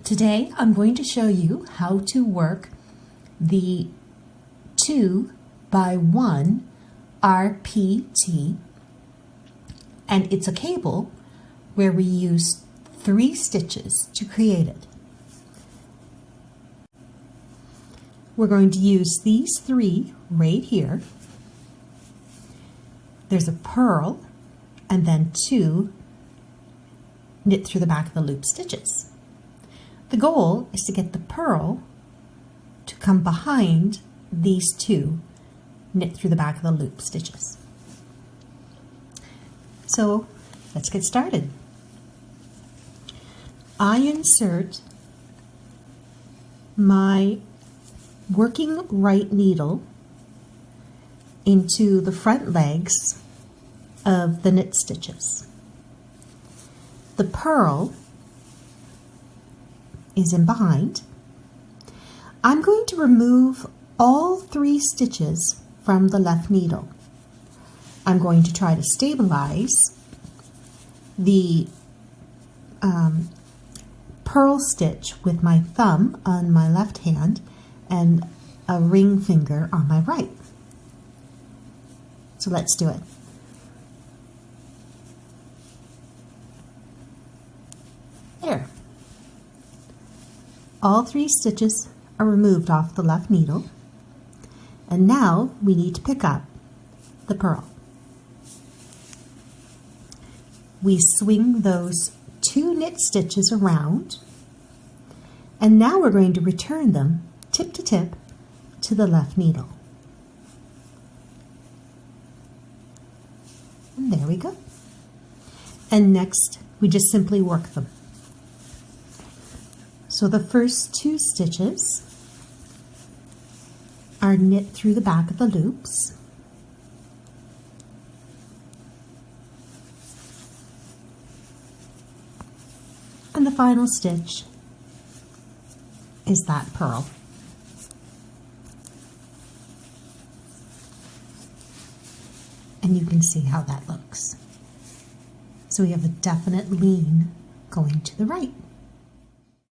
Today I'm going to show you how to work the 2x1 RPT, and it's a cable where we use 3 stitches to create it. We're going to use these 3 right here. There's a purl and then 2 knit through the back of the loop stitches. The goal is to get the purl to come behind these 2 knit through the back of the loop stitches. So let's get started. I insert my working right needle into the front legs of the knit stitches. The purl is in behind. I'm going to remove all 3 stitches from the left needle. I'm going to try to stabilize the purl stitch with my thumb on my left hand and a ring finger on my right. So let's do it. There. All 3 stitches are removed off the left needle, and now we need to pick up the purl. We swing those 2 knit stitches around, and now we're going to return them tip to tip to the left needle. And there we go. And next we just simply work them. So the first 2 stitches are knit through the back of the loops. And the final stitch is that purl. And you can see how that looks. So we have a definite lean going to the right.